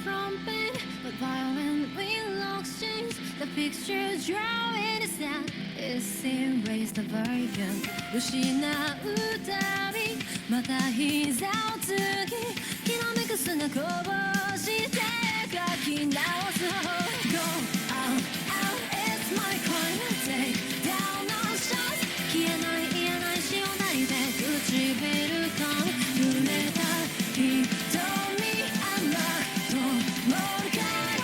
from pain, but violently lost change. The picture drawing is that is erased the version. 失うたびまた膝をつき、きらめく砂こぼして書き直す方 Go out, out, it's my crime. Take down no shots. 消えない言えない潮なりで唇噛む濡れた瞳あんなともるから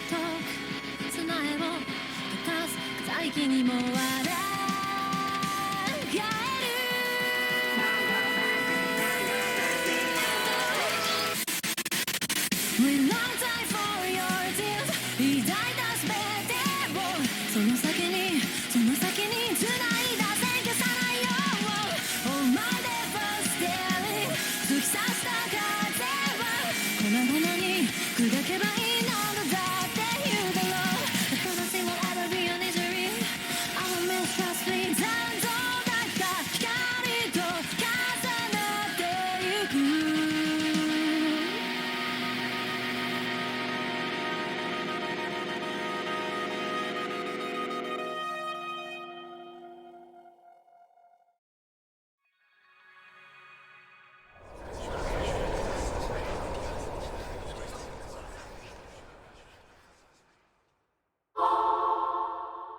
遠く砂絵を溶かす大気にも笑える We long time for your tears 抱いた全てをその先に繋いだ線消さないよ Oh my devastating 突き刺した風は粉々に砕けばいいのだって言うだろう The fantasy will ever be an injury I will miss trust me 残像だった光と重なってゆく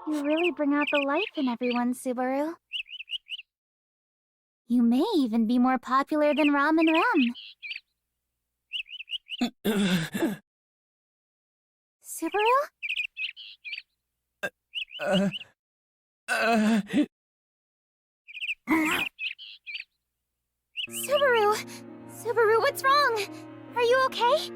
You really bring out the life in everyone, Subaru. You may even be more popular than Ram and Rum. Subaru? Subaru, what's wrong? Are you okay?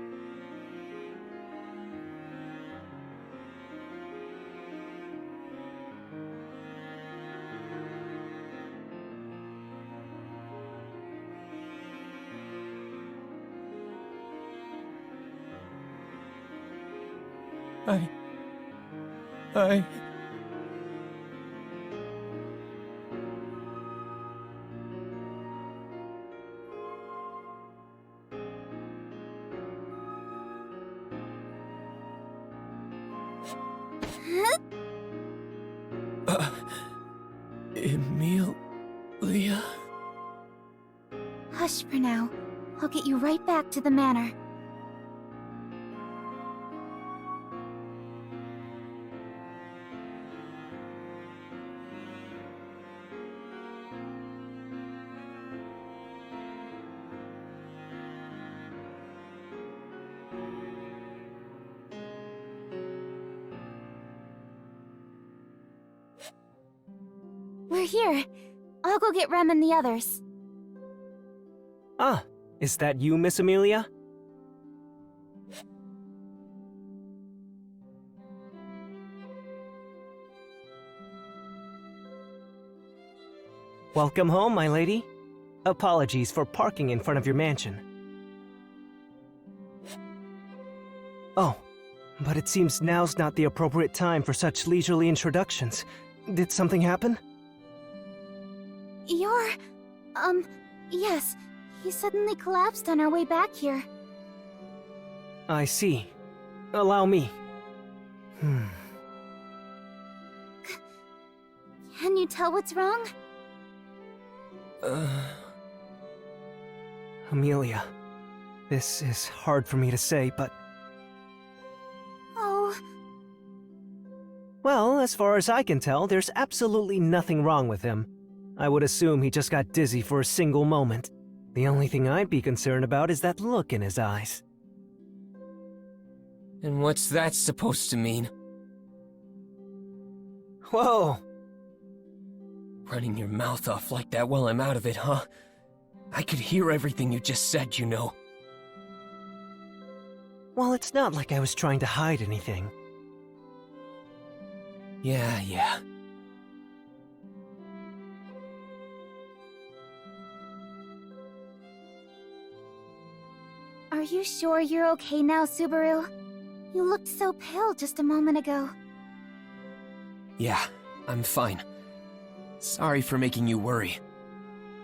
I... Emilia? Hush for now. I'll get you right back to the manor. We're here. I'll go get Rem and the others. Ah, is that you, Miss Emilia? Welcome home, my lady. Apologies for parking in front of your mansion. Oh, but it seems now's not the appropriate time for such leisurely introductions. Did something happen? Yes. He suddenly collapsed on our way back here. I see. Allow me. Can you tell what's wrong? Emilia. This is hard for me to say, but... Oh... Well, as far as I can tell, there's absolutely nothing wrong with him. I would assume he just got dizzy for a single moment. The only thing I'd be concerned about is that look in his eyes. And what's that supposed to mean? Whoa! Running your mouth off like that while I'm out of it, huh? I could hear everything you just said, you know. Well, it's not like I was trying to hide anything. Yeah. Are you sure you're okay now, Subaru? You looked so pale just a moment ago. Yeah, I'm fine. Sorry for making you worry.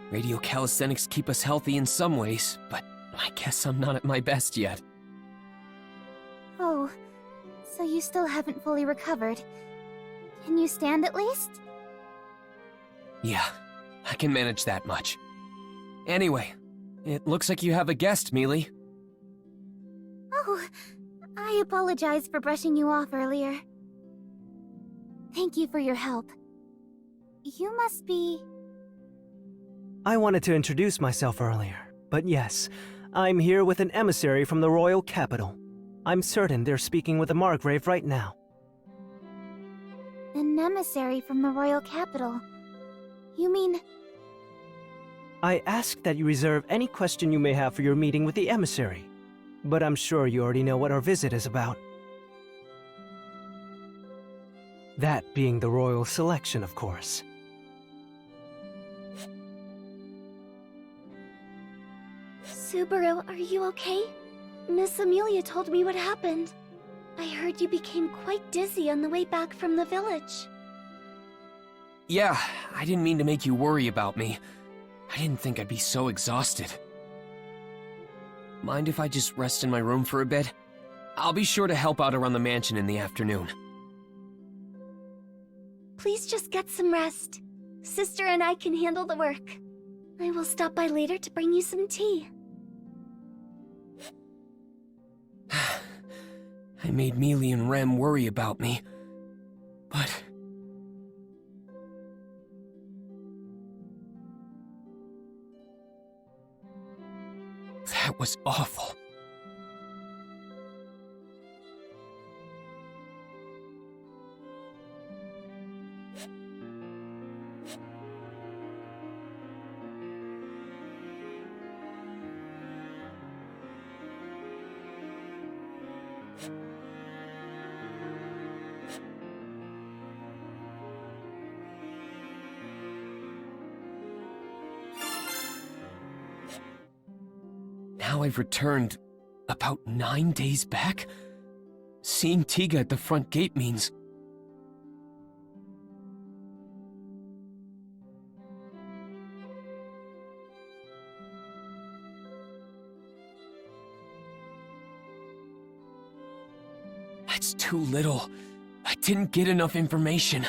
Radio calisthenics keep us healthy in some ways, but I guess I'm not at my best yet. Oh, so you still haven't fully recovered. Can you stand at least? Yeah, I can manage that much. Anyway, it looks like you have a guest, Mealy. Oh, I apologize for brushing you off earlier. Thank you for your help. You must be... I wanted to introduce myself earlier, but yes, I'm here with an emissary from the royal capital. I'm certain they're speaking with the Margrave right now. an emissary from the royal capital. You mean... I ask that you reserve any question you may have for your meeting with the emissary, but I'm sure you already know what our visit is about. That being the royal selection, of course. Subaru, are you okay? Miss Emilia told me what happened. I heard you became quite dizzy on the way back from the village. Yeah, I didn't mean to make you worry about me. I didn't think I'd be so exhausted. Mind if I just rest in my room for a bit? I'll be sure to help out around the mansion in the afternoon. Please just get some rest. Sister and I can handle the work. I will stop by later to bring you some tea. I made Mealy and Rem worry about me, but... that was awful. Now I've returned about 9 days back? Seeing Tiga at the front gate means... that's too little. I didn't get enough information.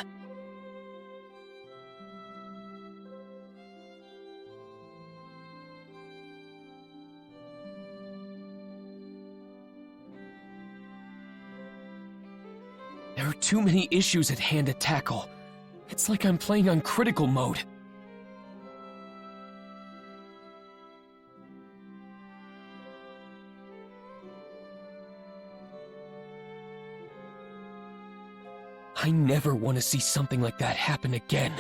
There are too many issues at hand to tackle. It's like I'm playing on critical mode. I never want to see something like that happen again.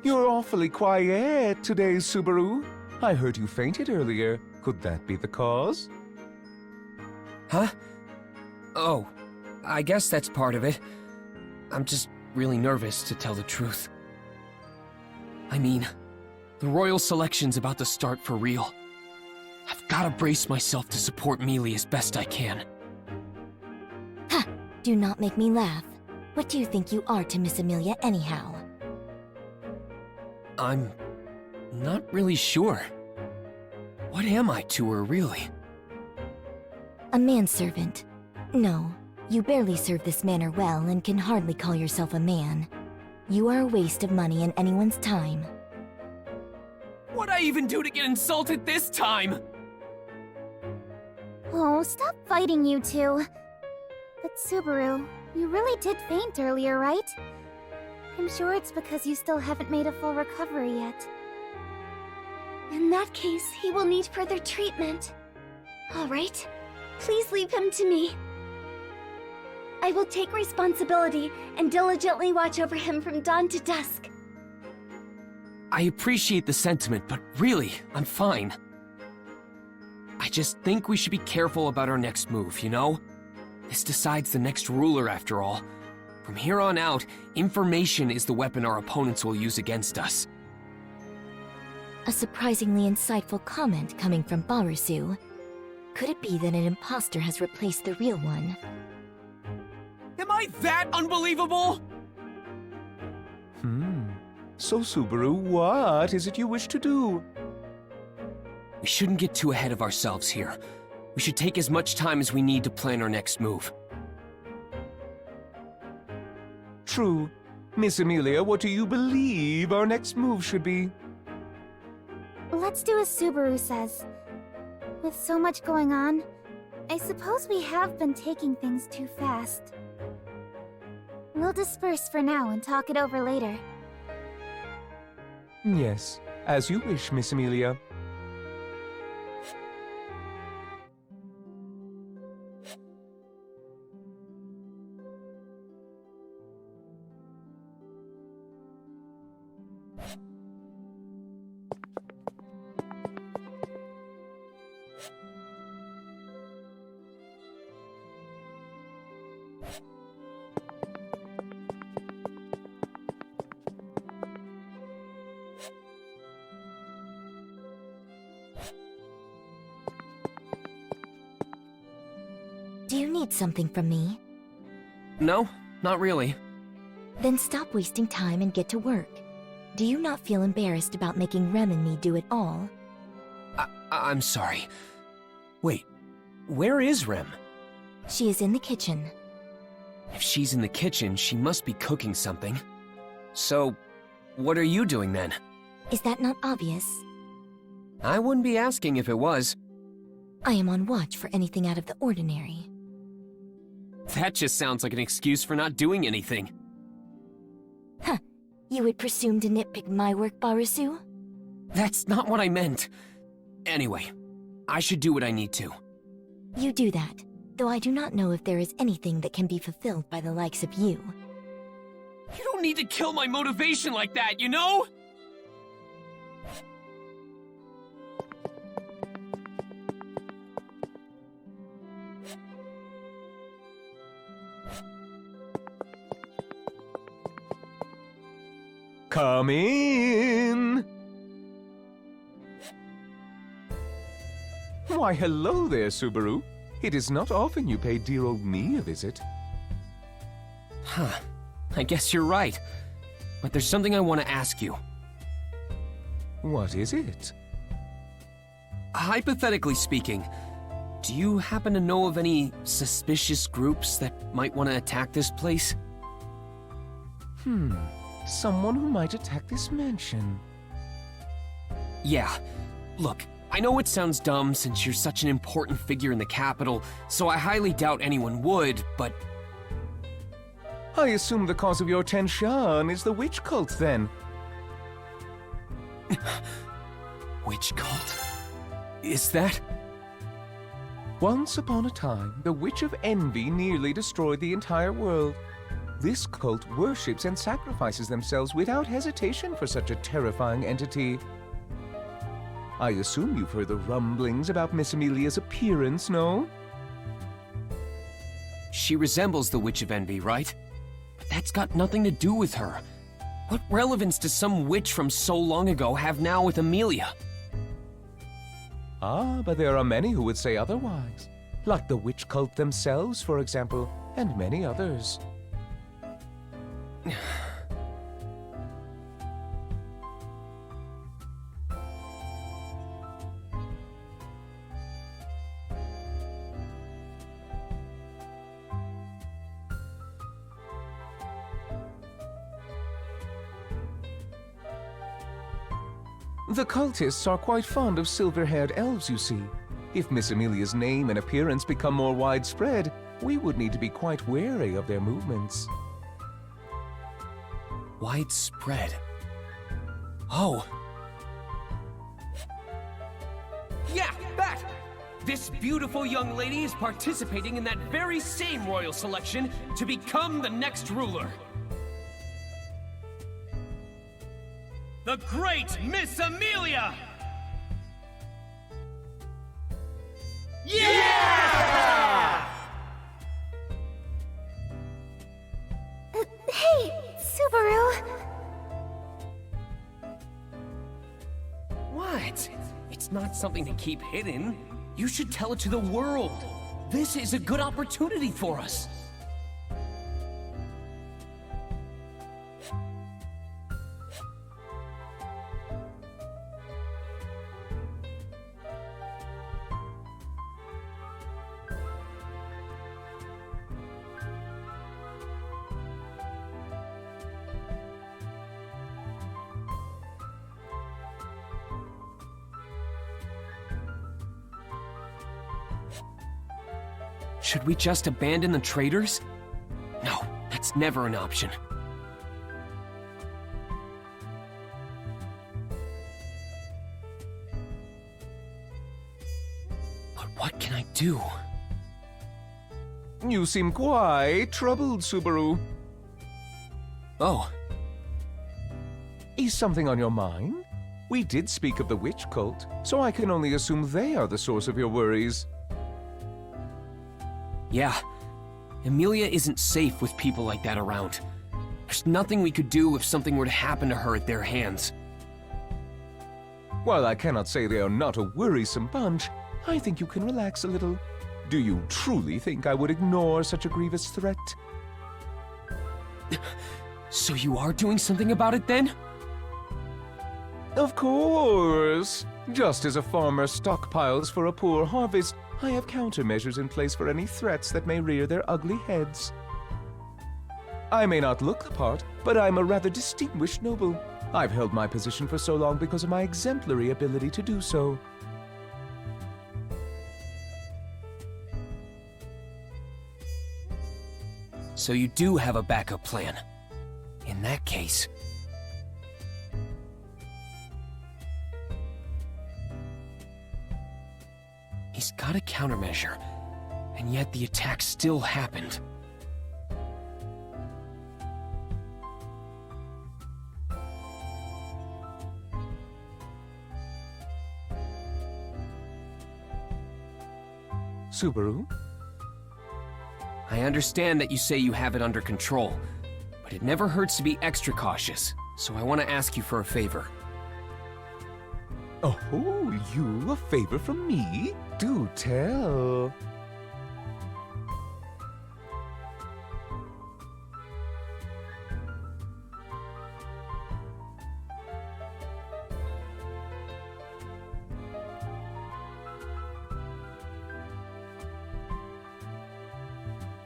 You're awfully quiet today, Subaru. I heard you fainted earlier. Could that be the cause? Huh? Oh, I guess that's part of it. I'm just really nervous, to tell the truth. I mean, the royal selection's about to start for real. I've gotta brace myself to support Mealy as best I can. Ha! Do not make me laugh. What do you think you are to Miss Emilia anyhow? I'm not really sure. What am I to her, really? A manservant. No, You barely serve this manor well and can hardly call yourself a man. You are a waste of money and anyone's time. What'd I even do to get insulted this time? Oh, stop fighting, you two. But Subaru, you really did faint earlier, right? I'm sure it's because you still haven't made a full recovery yet. In that case, he will need further treatment. All right, please leave him to me. I will take responsibility and diligently watch over him from dawn to dusk. I appreciate the sentiment, but really, I'm fine. I just think we should be careful about our next move, you know? This decides the next ruler, after all. From here on out, information is the weapon our opponents will use against us. A surprisingly insightful comment coming from Barusu. Could it be that an imposter has replaced the real one? Am I that unbelievable? So, Subaru, what is it you wish to do? We shouldn't get too ahead of ourselves here. We should take as much time as we need to plan our next move. True. Miss Emilia, what do you believe our next move should be? Let's do as Subaru says. With so much going on, I suppose we have been taking things too fast. We'll disperse for now and talk it over later. Yes, as you wish, Miss Emilia. Do you need something from me? No, not really. Then stop wasting time and get to work. Do you not feel embarrassed about making Rem and me do it all? I'm sorry. Wait, where is Rem? She is in the kitchen. If she's in the kitchen, she must be cooking something. So, what are you doing then? Is that not obvious? I wouldn't be asking if it was. I am on watch for anything out of the ordinary. That just sounds like an excuse for not doing anything. Huh. You would presume to nitpick my work, Barusu? That's not what I meant. Anyway, I should do what I need to. You do that, though I do not know if there is anything that can be fulfilled by the likes of you. You don't need to kill my motivation like that, you know? Come in! Why, hello there, Subaru. It is not often you pay dear old me a visit. Huh. I guess you're right. But there's something I want to ask you. What is it? Hypothetically speaking, do you happen to know of any suspicious groups that might want to attack this place? Someone who might attack this mansion. Yeah. Look, I know it sounds dumb since you're such an important figure in the capital, so I highly doubt anyone would, but... I assume the cause of your tension is the witch cult, then. Witch cult? Is that? Once upon a time, the Witch of Envy nearly destroyed the entire world. This cult worships and sacrifices themselves without hesitation for such a terrifying entity. I assume you've heard the rumblings about Miss Emilia's appearance, no? She resembles the Witch of Envy, right? But that's got nothing to do with her. What relevance does some witch from so long ago have now with Emilia? Ah, but there are many who would say otherwise. Like the witch cult themselves, for example, and many others. The cultists are quite fond of silver-haired elves, you see. If Miss Emilia's name and appearance become more widespread, we would need to be quite wary of their movements. Widespread. Oh. Yeah, that! This beautiful young lady is participating in that very same royal selection to become the next ruler. The great Miss Emilia! Yeah! Hey, Subaru! What? It's not something to keep hidden. You should tell it to the world. This is a good opportunity for us. Should we just abandon the traitors? No, that's never an option. But what can I do? You seem quite troubled, Subaru. Oh, Is something on your mind? We did speak of the witch cult, so I can only assume they are the source of your worries. yeah. Emilia isn't safe with people like that around. There's nothing we could do if something were to happen to her at their hands. While I cannot say they are not a worrisome bunch, I think you can relax a little. Do you truly think I would ignore such a grievous threat? So you are doing something about it then? Of course! Just as a farmer stockpiles for a poor harvest, I have countermeasures in place for any threats that may rear their ugly heads. I may not look the part, but I'm a rather distinguished noble. I've held my position for so long because of my exemplary ability to do so. So you do have a backup plan. In that case... He's got a countermeasure, and yet the attack still happened. Subaru? I understand that you say you have it under control, but it never hurts to be extra cautious, so I want to ask you for a favor. Oh, you a favor from me? Do tell.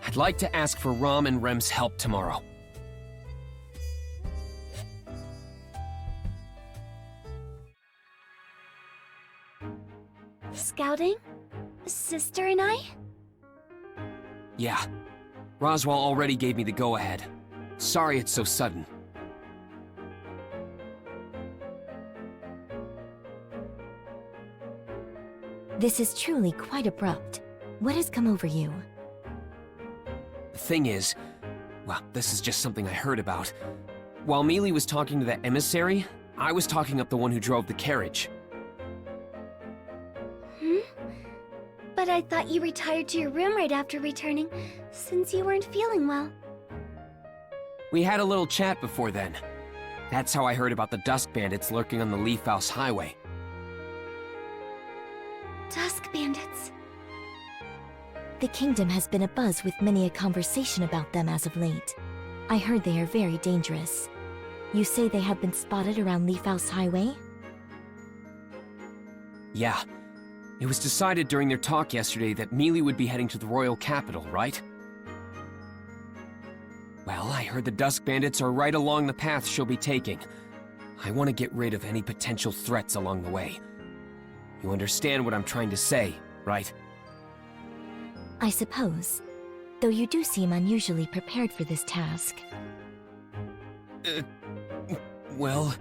I'd like to ask for Rom and Rem's help tomorrow. Scouting? Sister and I? Yeah. Roswell already gave me the go-ahead. Sorry it's so sudden. This is truly quite abrupt. What has come over you? The thing is, well, this is just something I heard about. While Mealy was talking to that emissary, I was talking up the one who drove the carriage. But I thought you retired to your room right after returning, since you weren't feeling well. We had a little chat before then. That's how I heard about the Dusk Bandits lurking on the Leaf House Highway. Dusk Bandits. The kingdom has been abuzz with many a conversation about them as of late. I heard they are very dangerous. You say they have been spotted around Leaf House Highway? Yeah. It was decided during their talk yesterday that Mealy would be heading to the royal capital, right? Well, I heard the Dusk Bandits are right along the path she'll be taking. I want to get rid of any potential threats along the way. You understand what I'm trying to say, right? I suppose, though you do seem unusually prepared for this task. Well...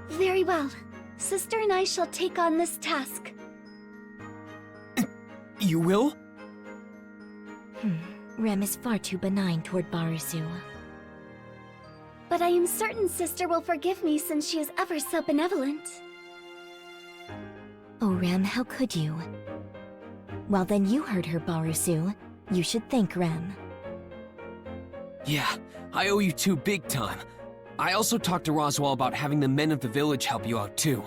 Very well. Sister and I shall take on this task. You will? Rem is far too benign toward Barusu. But I am certain Sister will forgive me since she is ever so benevolent. Oh, Rem, how could you? Well, then you heard her, Barusu. You should thank Rem. Yeah, I owe you two big time. I also talked to Roswell about having the men of the village help you out too.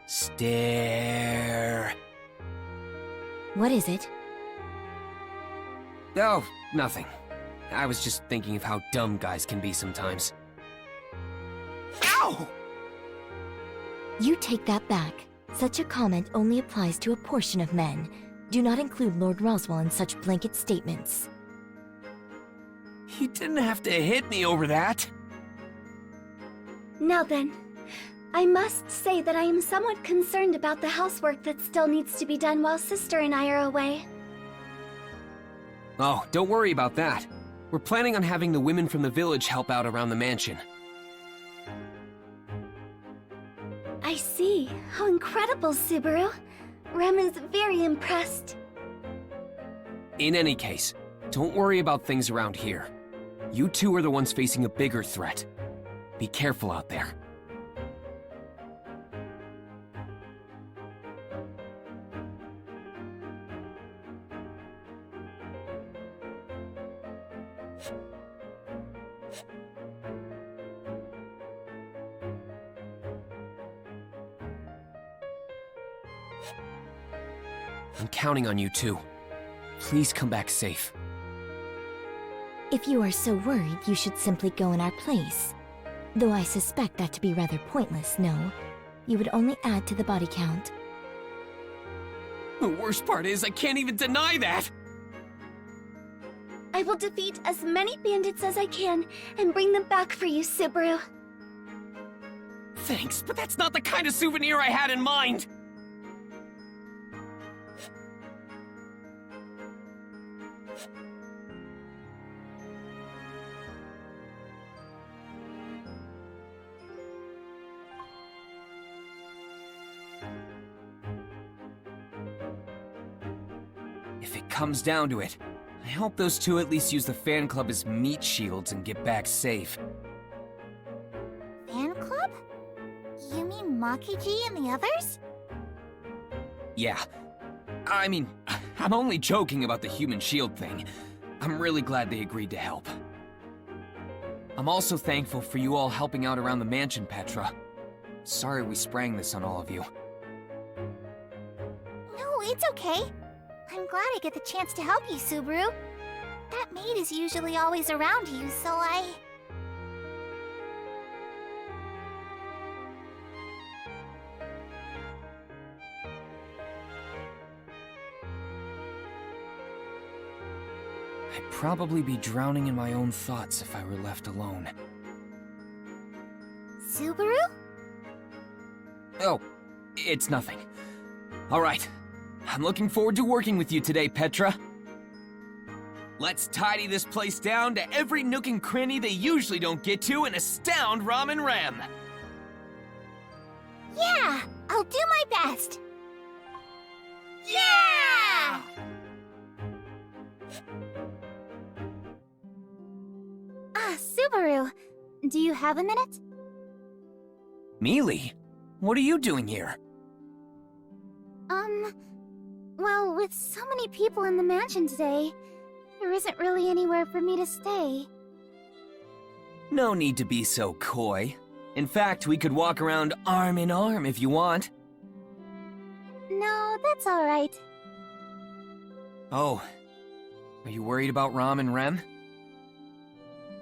Stare. What is it? Oh, nothing. I was just thinking of how dumb guys can be sometimes. Ow! You take that back. Such a comment only applies to a portion of men. Do not include Lord Roswell in such blanket statements. You didn't have to hit me over that. Now then, I must say that I am somewhat concerned about the housework that still needs to be done while Sister and I are away. Oh, don't worry about that. We're planning on having the women from the village help out around the mansion. I see. How incredible, Subaru. Rem is very impressed. In any case, don't worry about things around here. You two are the ones facing a bigger threat. Be careful out there. I'm counting on you two. Please come back safe. If you are so worried, you should simply go in our place. Though I suspect that to be rather pointless, no? You would only add to the body count. The worst part is I can't even deny that! I will defeat as many bandits as I can and bring them back for you, Subaru. Thanks, but that's not the kind of souvenir I had in mind! If it comes down to it, I hope those two at least use the fan club as meat shields and get back safe. Fan club? You mean Maki-ji and the others? Yeah. I mean, I'm only joking about the human shield thing. I'm really glad they agreed to help. I'm also thankful for you all helping out around the mansion, Petra. Sorry we sprang this on all of you. No, it's okay. I'm glad I get the chance to help you, Subaru. That maid is usually always around you, so I'd probably be drowning in my own thoughts if I were left alone. Subaru? Oh, it's nothing. All right. I'm looking forward to working with you today, Petra. Let's tidy this place down to every nook and cranny they usually don't get to and astound Ram and Ram. Yeah! I'll do my best! Yeah! Subaru, do you have a minute? Mealy, what are you doing here? Well, with so many people in the mansion today, there isn't really anywhere for me to stay. No need to be so coy. In fact, we could walk around arm in arm if you want. No, that's alright. Oh, are you worried about Ram and Rem?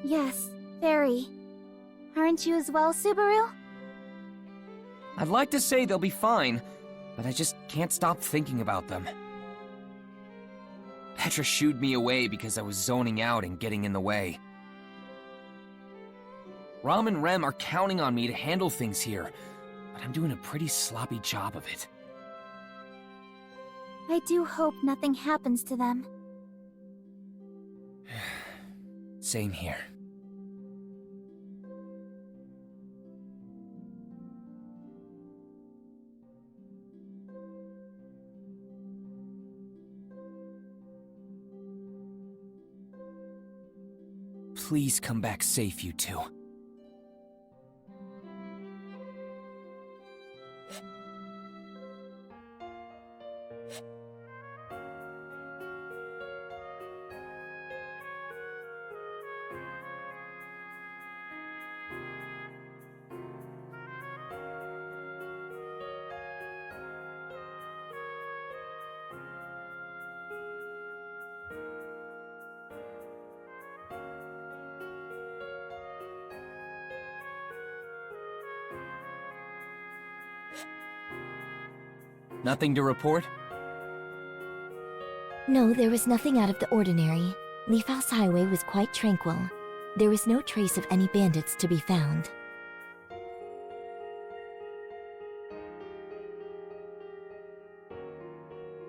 Yes, very. Aren't you as well, Subaru? I'd like to say they'll be fine, but I just can't stop thinking about them. Petra shooed me away because I was zoning out and getting in the way. Ram and Rem are counting on me to handle things here, but I'm doing a pretty sloppy job of it. I do hope nothing happens to them. Same here. Please come back safe, you two. Nothing to report? No, there was nothing out of the ordinary. Leaf House Highway was quite tranquil. There was no trace of any bandits to be found.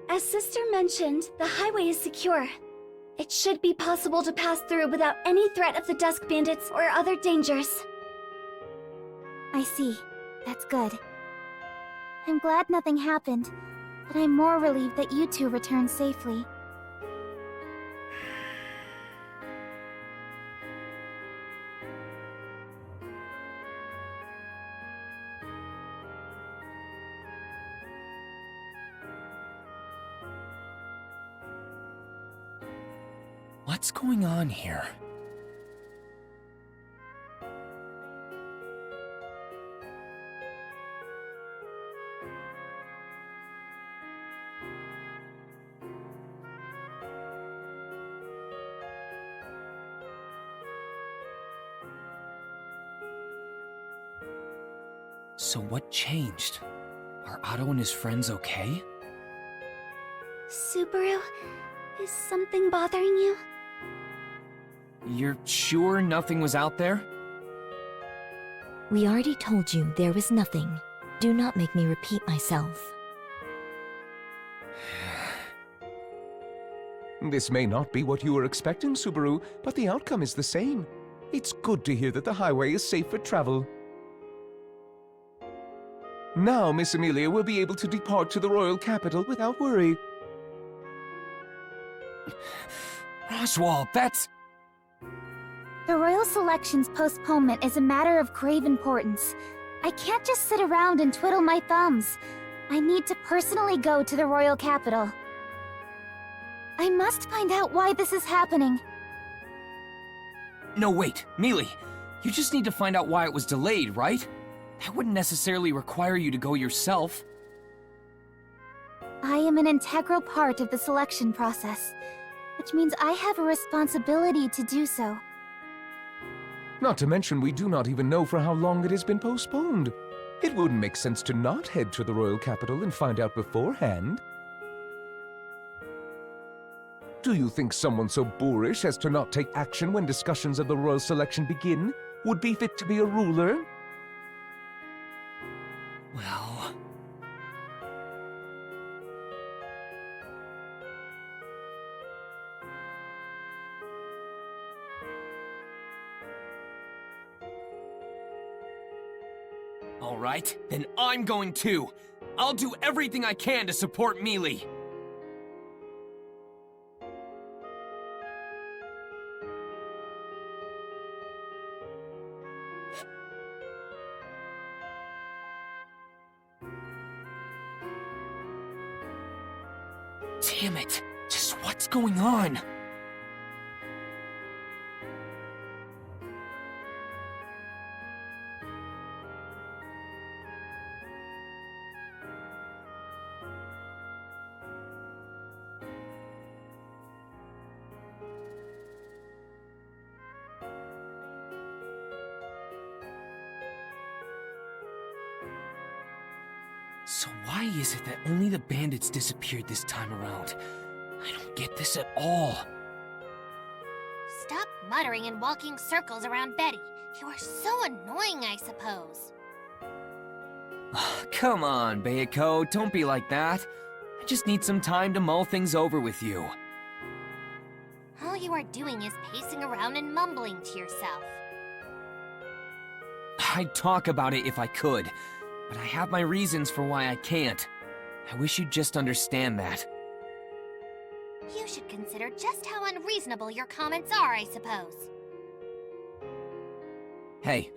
As Sister mentioned, the highway is secure. It should be possible to pass through without any threat of the Dusk Bandits or other dangers. I see. That's good. I'm glad nothing happened, but I'm more relieved that you two returned safely. What's going on here? So what changed? Are Otto and his friends okay? Subaru, is something bothering you? You're sure nothing was out there? We already told you there was nothing. Do not make me repeat myself. This may not be what you were expecting, Subaru, but the outcome is the same. It's good to hear that the highway is safe for travel. Now Miss Emilia will be able to depart to the royal capital without worry. Oswald, that's... The Royal Selection's postponement is a matter of grave importance. I can't just sit around and twiddle my thumbs. I need to personally go to the royal capital. I must find out why this is happening. No, wait, Mealy. You just need to find out why it was delayed, right? That wouldn't necessarily require you to go yourself. I am an integral part of the selection process, which means I have a responsibility to do so. Not to mention, we do not even know for how long it has been postponed. It wouldn't make sense to not head to the royal capital and find out beforehand. Do you think someone so boorish as to not take action when discussions of the royal selection begin would be fit to be a ruler? Well... Alright, then I'm going too! I'll do everything I can to support Mealy! Damn it! Just what's going on? So why is it that only the bandits disappeared this time around? I don't get this at all. Stop muttering and walking circles around Betty. You are so annoying, I suppose. Come on, Bayako, don't be like that. I just need some time to mull things over with you. All you are doing is pacing around and mumbling to yourself. I'd talk about it if I could, but I have my reasons for why I can't. I wish you'd just understand that. You should consider just how unreasonable your comments are, I suppose. Hey,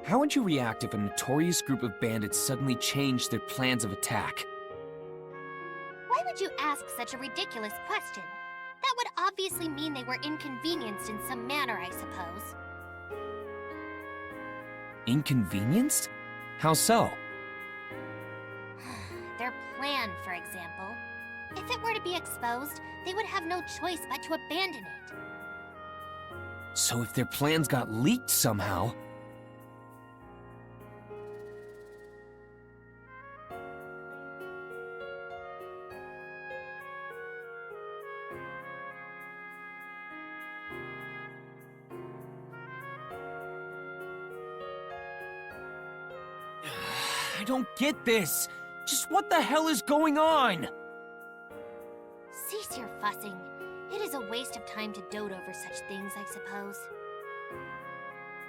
how would you react if a notorious group of bandits suddenly changed their plans of attack? Why would you ask such a ridiculous question? That would obviously mean they were inconvenienced in some manner, I suppose. Inconvenienced? How so? Their plan, for example. If it were to be exposed, they would have no choice but to abandon it. So if their plans got leaked somehow... I don't get this! Just what the hell is going on? Cease your fussing. It is a waste of time to dote over such things, I suppose.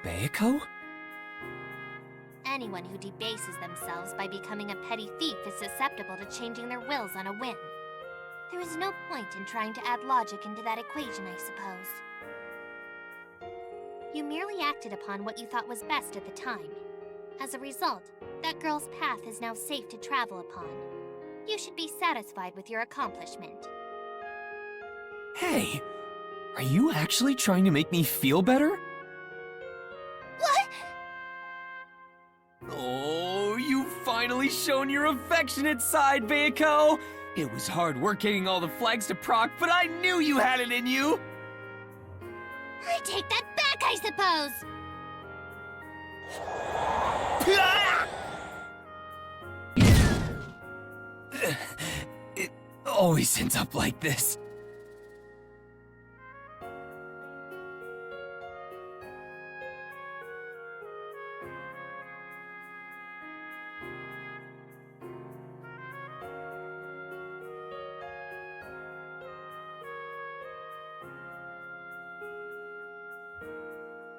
Bayako? Anyone who debases themselves by becoming a petty thief is susceptible to changing their wills on a whim. There is no point in trying to add logic into that equation, I suppose. You merely acted upon what you thought was best at the time. As a result, that girl's path is now safe to travel upon. You should be satisfied with your accomplishment. Hey, are you actually trying to make me feel better? What? Oh, you've finally shown your affectionate side, Bayako! It was hard work getting all the flags to proc, but I knew you had it in you! I take that back, I suppose! It always ends up like this.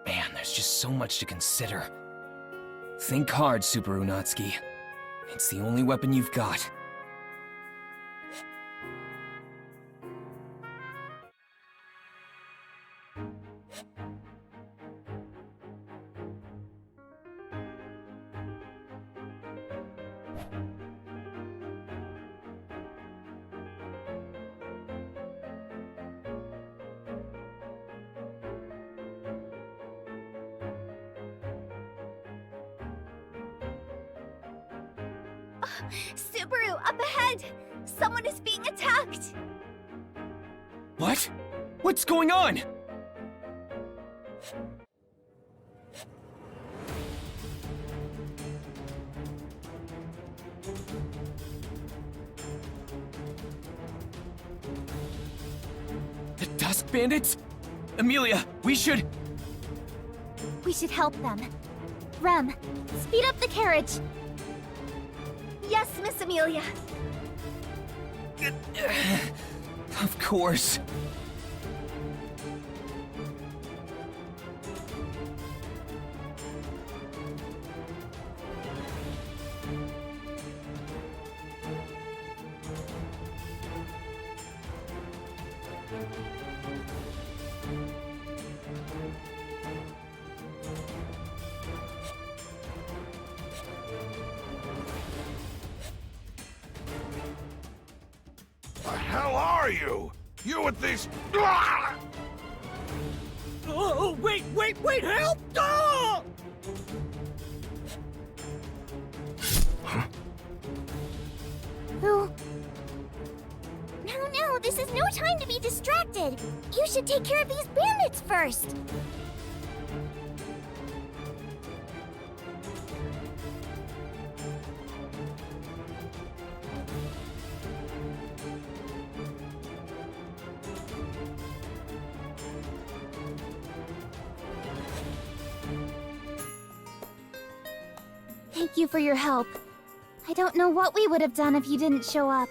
Man, there's just so much to consider. Think hard, Subaru Natsuki. It's the only weapon you've got. Subaru, up ahead! Someone is being attacked! What? What's going on? Tusk bandits? Emilia, we should... We should help them. Rem, speed up the carriage. Yes, Miss Emilia. Of course. The hell are you? You with these... Oh, wait, help! Ah! Who? No, this is no time to be distracted. You should take care of these bandits first. Thank you for your help. I don't know what we would have done if you didn't show up.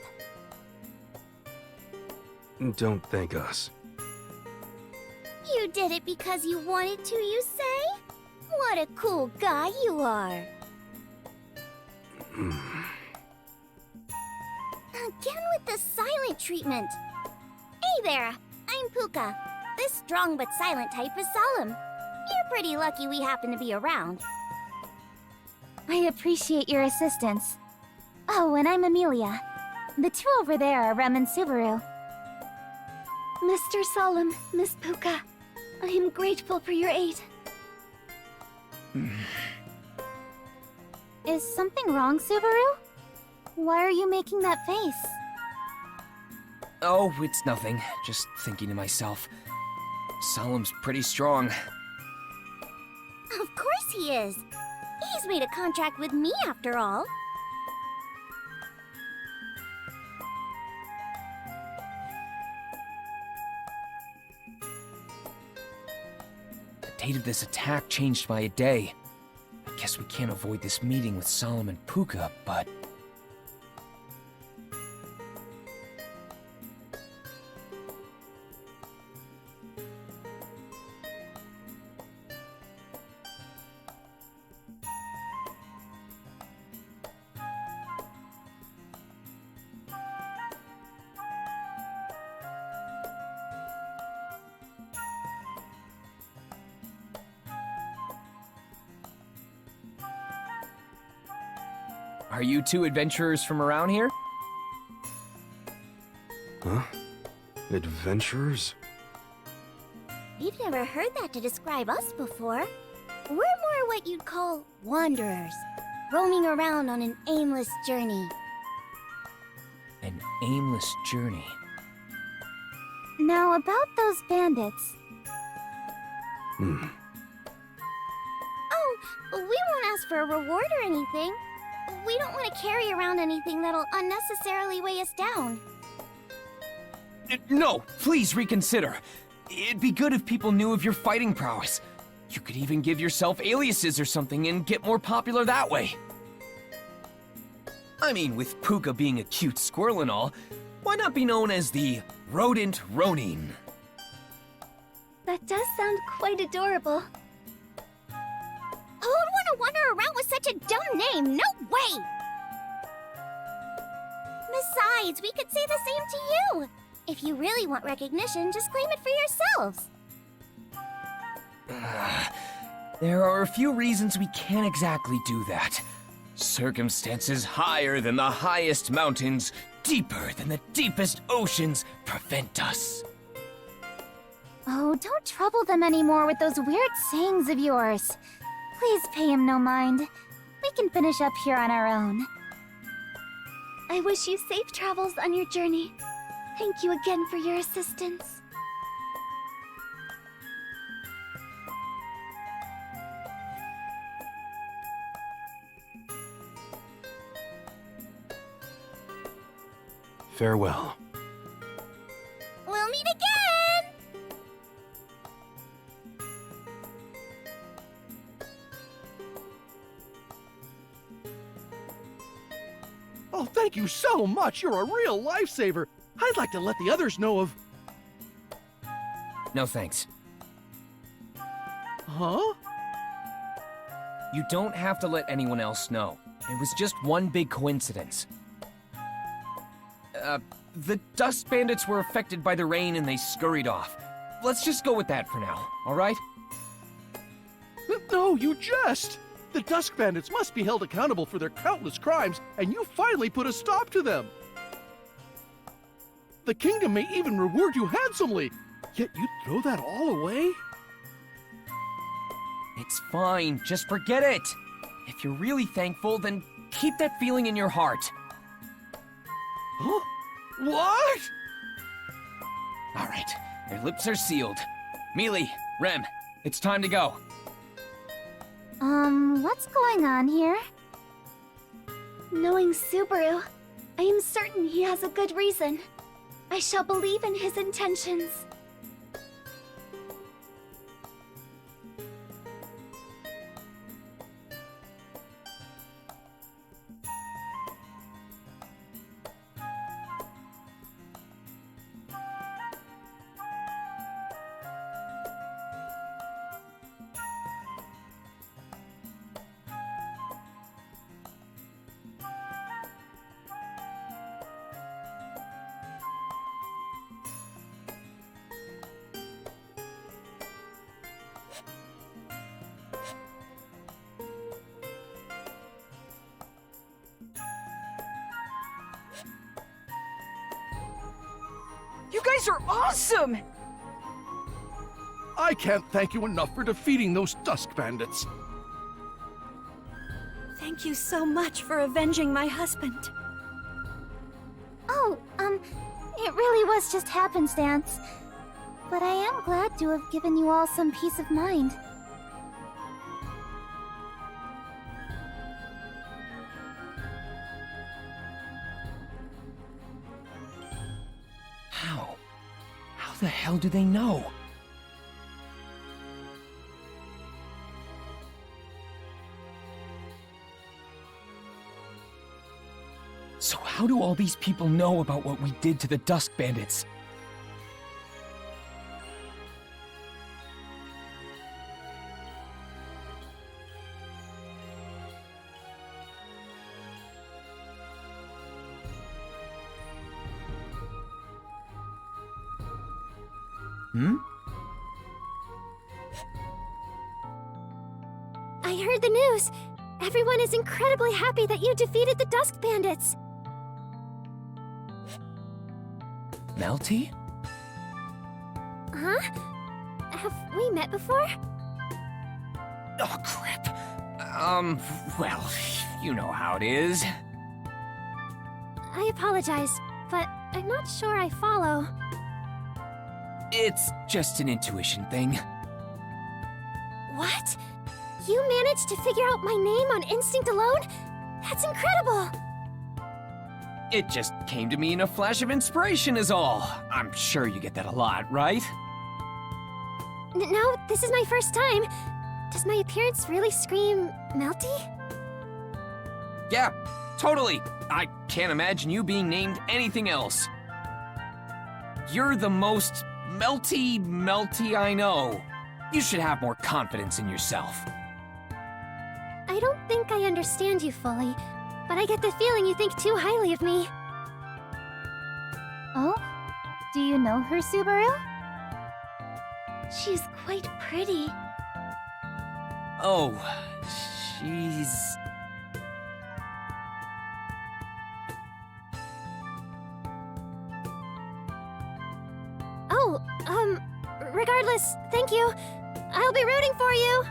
Don't thank us. You did it because you wanted to, you say? What a cool guy you are. Again with the silent treatment. Hey there, I'm Puka. This strong but silent type is Solemn. You're pretty lucky we happen to be around. I appreciate your assistance. Oh, and I'm Emilia. The two over there are Rem and Subaru. Mr. Solemn, Miss Puka, I am grateful for your aid. Is something wrong, Subaru? Why are you making that face? Oh, it's nothing. Just thinking to myself. Solemn's pretty strong. Of course he is. He's made a contract with me after all. The date of this attack changed by a day. I guess we can't avoid this meeting with Solemn and Puka, but... Are you two adventurers from around here? Huh? Adventurers? We've never heard that to describe us before. We're more what you'd call wanderers, roaming around on an aimless journey. An aimless journey. Now, about those bandits. Oh, we won't ask for a reward or anything. We don't want to carry around anything that'll unnecessarily weigh us down. No, please reconsider. It'd be good if people knew of your fighting prowess. You could even give yourself aliases or something and get more popular that way. I mean, with Puka being a cute squirrel and all, why not be known as the Rodent Ronin? That does sound quite adorable. Who would want to wander around with such a dumb name? No way! Besides, we could say the same to you. If you really want recognition, just claim it for yourselves. There are a few reasons we can't exactly do that. Circumstances higher than the highest mountains, deeper than the deepest oceans, prevent us. Oh, don't trouble them anymore with those weird sayings of yours. Please pay him no mind. We can finish up here on our own. I wish you safe travels on your journey. Thank you again for your assistance. Farewell. We'll meet again! Thank you so much. You're a real lifesaver. I'd like to let the others know of... No thanks. Huh? You don't have to let anyone else know. It was just one big coincidence. The dust bandits were affected by the rain and they scurried off. Let's just go with that for now, alright? No, you jest! The Dusk Bandits must be held accountable for their countless crimes, and you finally put a stop to them! The kingdom may even reward you handsomely, yet you throw that all away? It's fine, just forget it! If you're really thankful, then keep that feeling in your heart. Huh? What? Alright, their lips are sealed. Mealy, Rem, it's time to go. What's going on here? Knowing Subaru, I am certain he has a good reason. I shall believe in his intentions. You guys are awesome! I can't thank you enough for defeating those Dusk Bandits. Thank you so much for avenging my husband. Oh, it really was just happenstance. But I am glad to have given you all some peace of mind. How? How the hell do they know? So how do all these people know about what we did to the Dusk Bandits? I heard the news. Everyone is incredibly happy that you defeated the Dusk Bandits. Melty? Huh? Have we met before? Oh, crap. Well, you know how it is. I apologize, but I'm not sure I follow. It's just an intuition thing. What? You managed to figure out my name on instinct alone? That's incredible! It just came to me in a flash of inspiration is all. I'm sure you get that a lot, right? No, this is my first time. Does my appearance really scream Melty? Yeah, totally. I can't imagine you being named anything else. You're the most melty I know. You should have more confidence in yourself. I don't think I understand you fully, but I get the feeling you think too highly of me. Oh? Do you know her, Subaru? She's quite pretty. Oh, she's... Oh, regardless, thank you. I'll be rooting for you.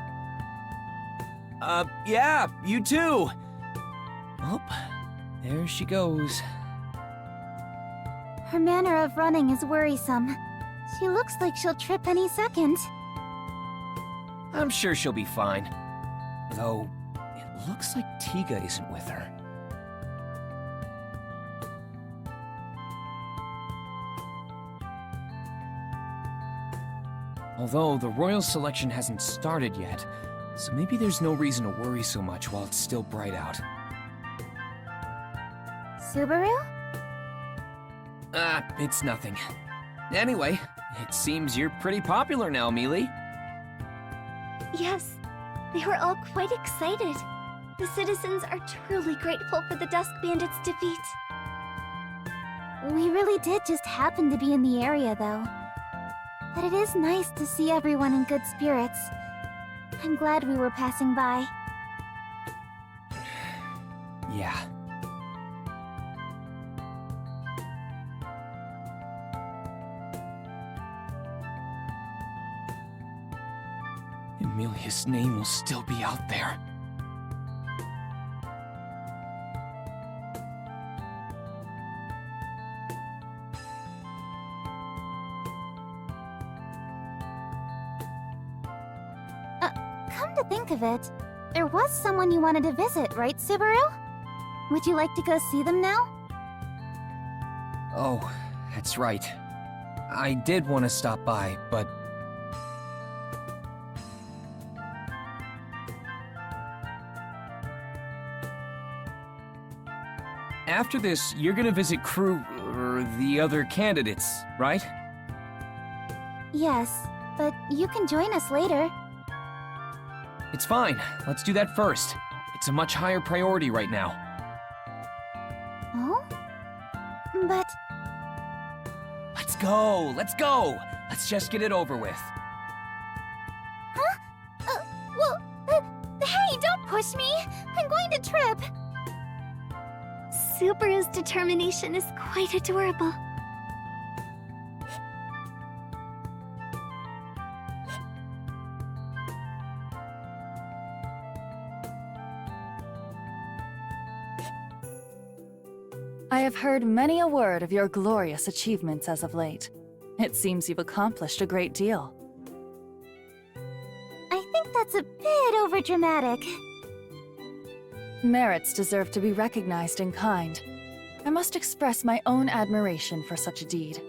Yeah, you too. Oh, there she goes. Her manner of running is worrisome. She looks like she'll trip any second. I'm sure she'll be fine. Though, it looks like Tiga isn't with her. Although, the royal selection hasn't started yet, so maybe there's no reason to worry so much while it's still bright out. Subaru? It's nothing. Anyway, it seems you're pretty popular now, Emilia. Yes, they were all quite excited. The citizens are truly grateful for the Dusk Bandits' defeat. We really did just happen to be in the area, though. But it is nice to see everyone in good spirits. I'm glad we were passing by. Yeah. Emilia's name will still be out there. Come to think of it, there was someone you wanted to visit, right, Subaru? Would you like to go see them now? Oh, that's right. I did want to stop by, but... After this, you're gonna visit the other candidates, right? Yes, but you can join us later. It's fine. Let's do that first. It's a much higher priority right now. Oh? But... Let's go! Let's go! Let's just get it over with. Huh? Hey, don't push me! I'm going to trip! Subaru's determination is quite adorable. I have heard many a word of your glorious achievements as of late. It seems you've accomplished a great deal. I think that's a bit overdramatic. Merits deserve to be recognized in kind. I must express my own admiration for such a deed.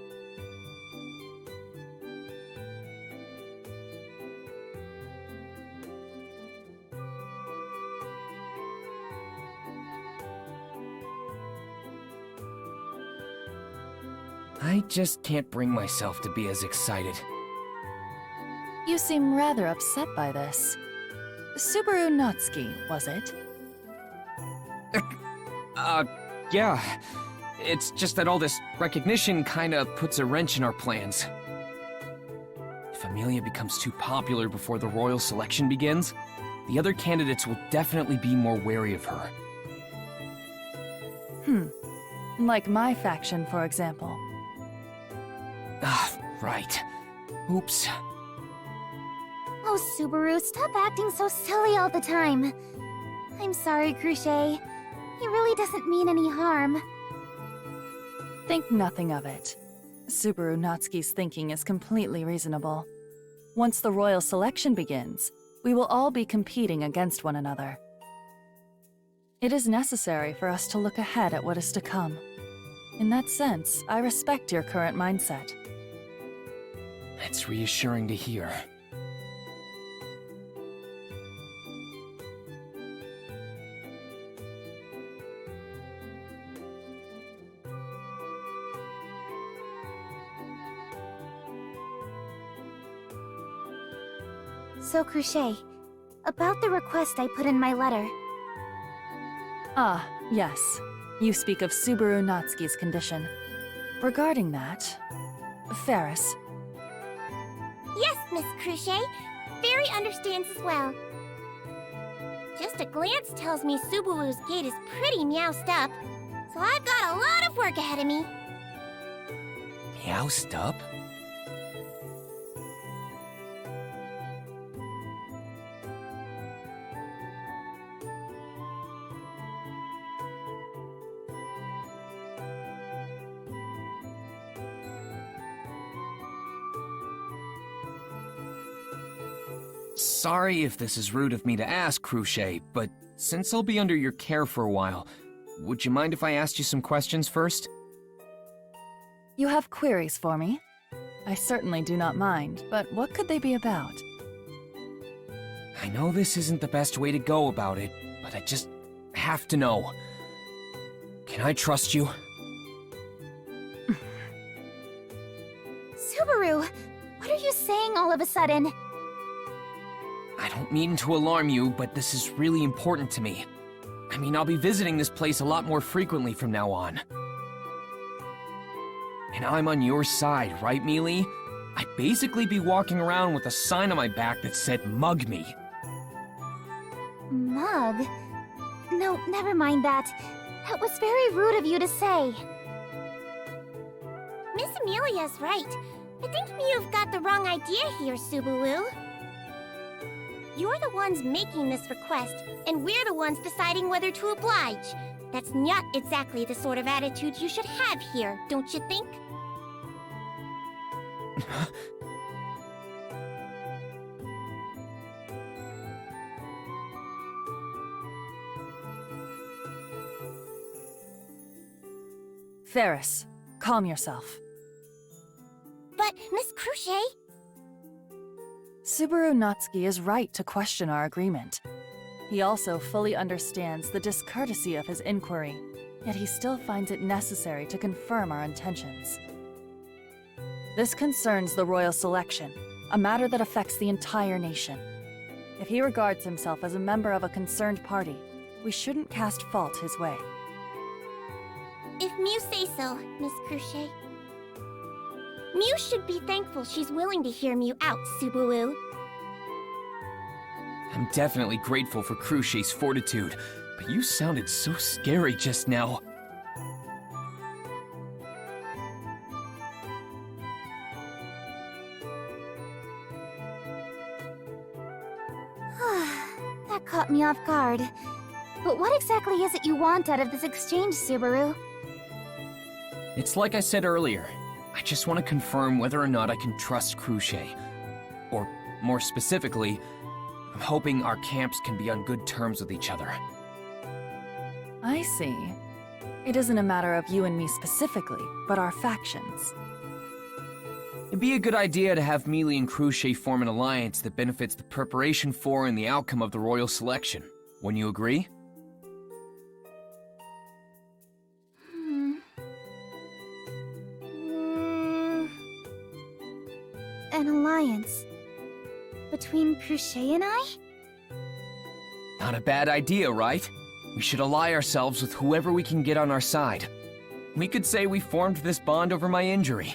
I just can't bring myself to be as excited. You seem rather upset by this. Subaru Natsuki, was it? Yeah. It's just that all this recognition kinda puts a wrench in our plans. If Emilia becomes too popular before the royal selection begins, the other candidates will definitely be more wary of her. Like my faction, for example. Right. Oops. Oh, Subaru, stop acting so silly all the time. I'm sorry, Crochet. He really doesn't mean any harm. Think nothing of it. Subaru Natsuki's thinking is completely reasonable. Once the royal selection begins, we will all be competing against one another. It is necessary for us to look ahead at what is to come. In that sense, I respect your current mindset. That's reassuring to hear. So, Crochet, about the request I put in my letter. Ah, yes. You speak of Subaru Natsuki's condition. Regarding that, Ferris. Yes, Miss Crochet. Fairy understands as well. Just a glance tells me Subaru's gait is pretty meowsed up, so I've got a lot of work ahead of me. Meowsed up? Sorry if this is rude of me to ask, Crochet, but since I'll be under your care for a while, would you mind if I asked you some questions first? You have queries for me? I certainly do not mind, but what could they be about? I know this isn't the best way to go about it, but I just have to know. Can I trust you? Subaru, what are you saying all of a sudden? I don't mean to alarm you, but this is really important to me. I mean, I'll be visiting this place a lot more frequently from now on. And I'm on your side, right, Mealy? I'd basically be walking around with a sign on my back that said, "Mug me." Mug? No, never mind that. That was very rude of you to say. Miss Emilia's right. I think you've got the wrong idea here, Subaru. You're the ones making this request, and we're the ones deciding whether to oblige. That's not exactly the sort of attitude you should have here, don't you think? Ferris, calm yourself. But, Miss Crochet... Subaru Natsuki is right to question our agreement. He also fully understands the discourtesy of his inquiry, yet he still finds it necessary to confirm our intentions. This concerns the royal selection, a matter that affects the entire nation. If he regards himself as a member of a concerned party, we shouldn't cast fault his way. If Mew say so, Miss Crochet. Mew should be thankful she's willing to hear Mew out, Subaru. I'm definitely grateful for Cruchet's fortitude, but you sounded so scary just now. That caught me off guard. But what exactly is it you want out of this exchange, Subaru? It's like I said earlier. I just want to confirm whether or not I can trust Cruchet. Or, more specifically, I'm hoping our camps can be on good terms with each other. I see. It isn't a matter of you and me specifically, but our factions. It'd be a good idea to have Mealy and Cruchet form an alliance that benefits the preparation for and the outcome of the royal selection. Wouldn't you agree? An alliance between Crochet and I? Not a bad idea, right? We should ally ourselves with whoever we can get on our side. We could say we formed this bond over my injury.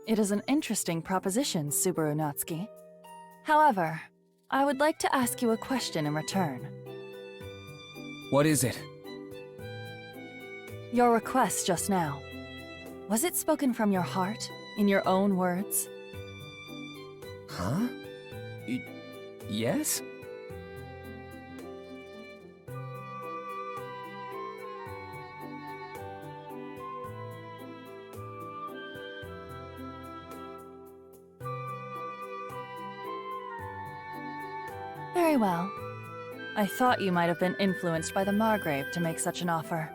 It is an interesting proposition, Subaru Natsuki. However, I would like to ask you a question in return. What is it? Your request just now. Was it spoken from your heart, in your own words? Huh? Yes? Very well. I thought you might have been influenced by the Margrave to make such an offer.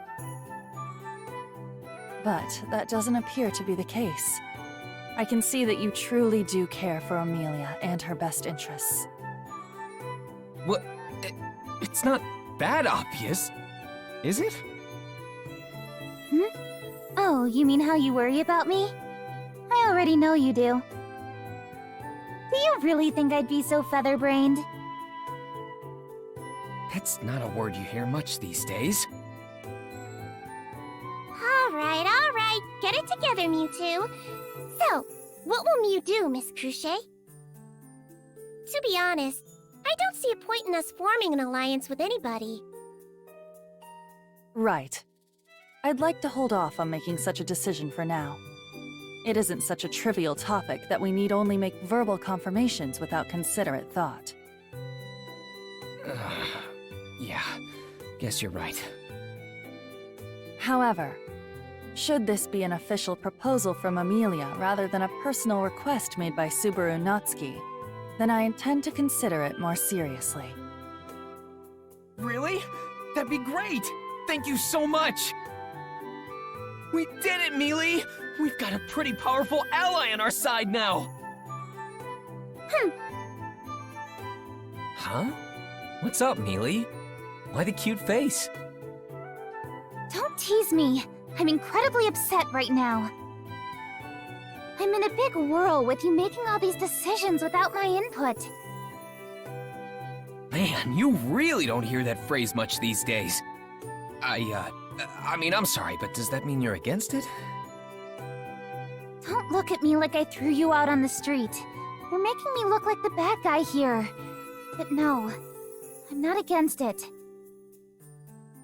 But that doesn't appear to be the case. I can see that you truly do care for Emilia and her best interests. What? It's not that obvious, is it? Oh, you mean how you worry about me? I already know you do. Do you really think I'd be so feather-brained? That's not a word you hear much these days. All right, get it together. together, Mewtwo. So, what will Mew do, Miss Cruchet? To be honest, I don't see a point in us forming an alliance with anybody. Right. I'd like to hold off on making such a decision for now. It isn't such a trivial topic that we need only make verbal confirmations without considerate thought. Yeah, guess you're right. However, should this be an official proposal from Emilia rather than a personal request made by Subaru Natsuki, then I intend to consider it more seriously. Really? That'd be great! Thank you so much! We did it, Mealy! We've got a pretty powerful ally on our side now! Huh? What's up, Mealy? Why the cute face? Don't tease me. I'm incredibly upset right now. I'm in a big whirl with you making all these decisions without my input. Man, you really don't hear that phrase much these days. I mean, I'm sorry, but does that mean you're against it? Don't look at me like I threw you out on the street. You're making me look like the bad guy here. But no, I'm not against it.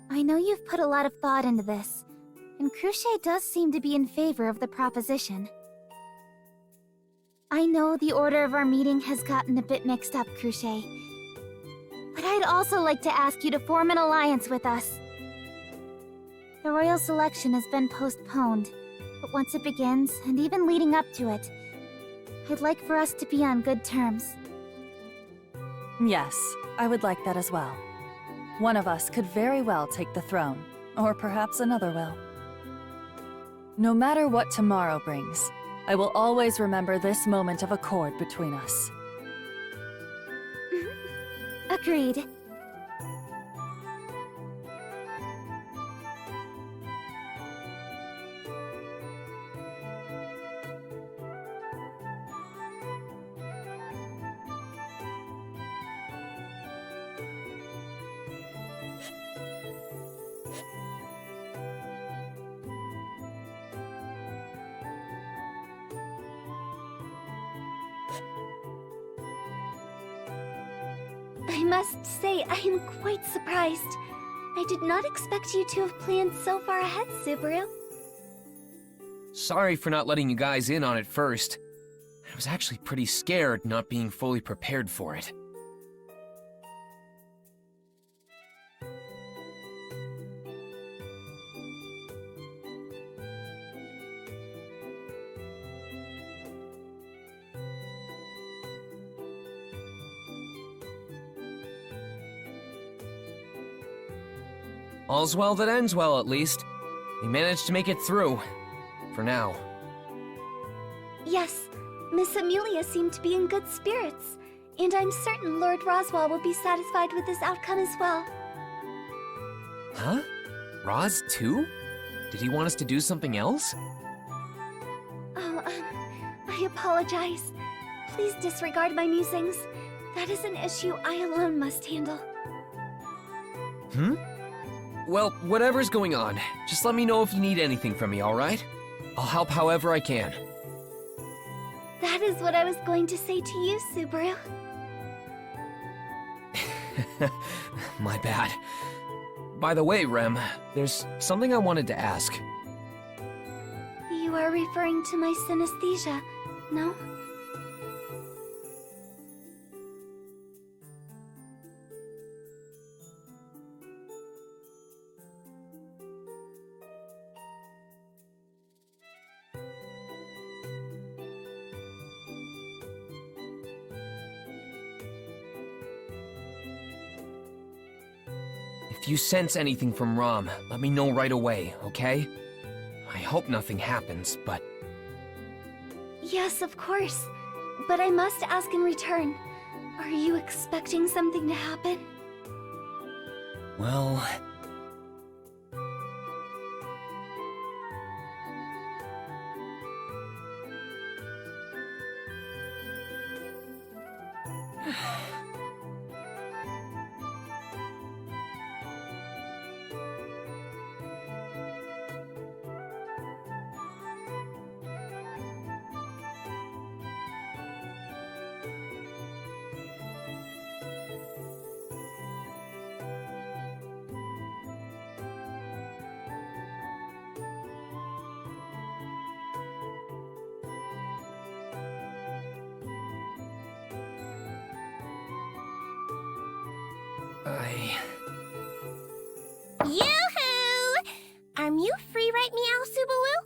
I know you've put a lot of thought into this, and Cruchet does seem to be in favor of the proposition. I know the order of our meeting has gotten a bit mixed up, Cruchet. But I'd also like to ask you to form an alliance with us. The royal selection has been postponed, but once it begins, and even leading up to it, I'd like for us to be on good terms. Yes, I would like that as well. One of us could very well take the throne, or perhaps another will. No matter what tomorrow brings, I will always remember this moment of accord between us. Agreed. I must say, I am quite surprised. I did not expect you to have planned so far ahead, Subaru. Sorry for not letting you guys in on it first. I was actually pretty scared not being fully prepared for it. All's well that ends well, at least. We managed to make it through. For now. Yes, Miss Emilia seemed to be in good spirits, and I'm certain Lord Roswell will be satisfied with this outcome as well. Huh? Roz, too? Did he want us to do something else? Oh, I apologize. Please disregard my musings. That is an issue I alone must handle. Well, whatever's going on, just let me know if you need anything from me, alright? I'll help however I can. That is what I was going to say to you, Subaru. My bad. By the way, Rem, there's something I wanted to ask. You are referring to my synesthesia, no? If you sense anything from Rom, let me know right away, okay? I hope nothing happens, but... Yes, of course. But I must ask in return. Are you expecting something to happen? Well... Yoo-hoo! Are Mew free right meow, Subaru?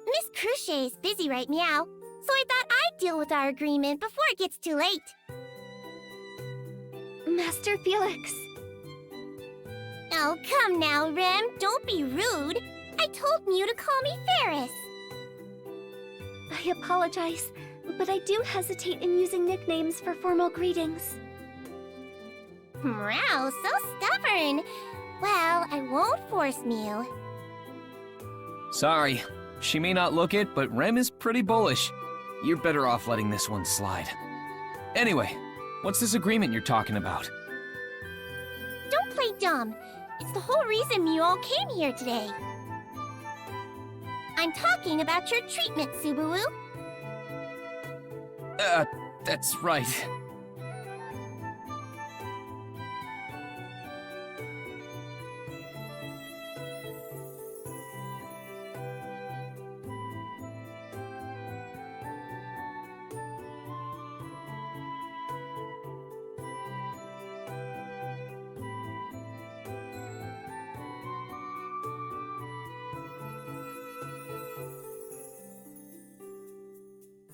Miss Cruchet's busy right meow, so I thought I'd deal with our agreement before it gets too late. Master Felix. Oh, come now, Rem, don't be rude. I told Mew to call me Ferris. I apologize, but I do hesitate in using nicknames for formal greetings. Meow, so stubborn. Well, I won't force Mew. Sorry. She may not look it, but Rem is pretty bullish. You're better off letting this one slide. Anyway, what's this agreement you're talking about? Don't play dumb. It's the whole reason Mew all came here today. I'm talking about your treatment, Subaru. That's right.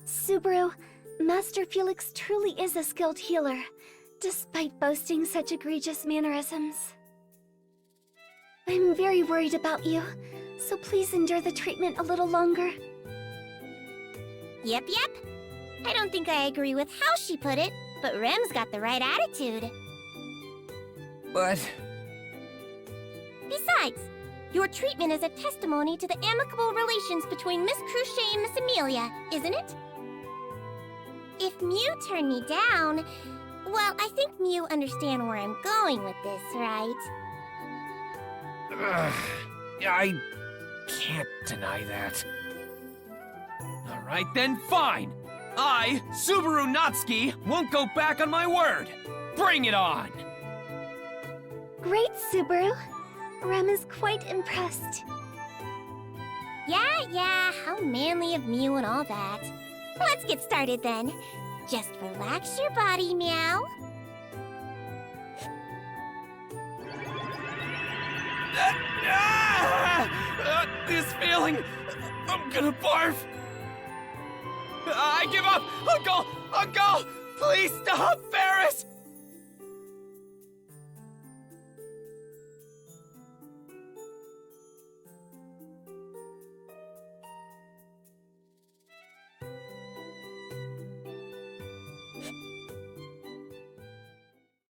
Subaru, Master Felix truly is a skilled healer, despite boasting such egregious mannerisms. I'm very worried about you, so please endure the treatment a little longer. Yep. I don't think I agree with how she put it, but Rem's got the right attitude. But... Besides, your treatment is a testimony to the amicable relations between Miss Cruchet and Miss Emilia, isn't it? If Mew turned me down, well, I think Mew understand where I'm going with this, right? I can't deny that. Alright then, fine! I, Subaru Natsuki, won't go back on my word! Bring it on! Great, Subaru. Rem is quite impressed. Yeah, how manly of Mew and all that. Let's get started then. Just relax your body, Meow. This feeling... I'm gonna barf! I give up! Uncle! Please stop, Ferris!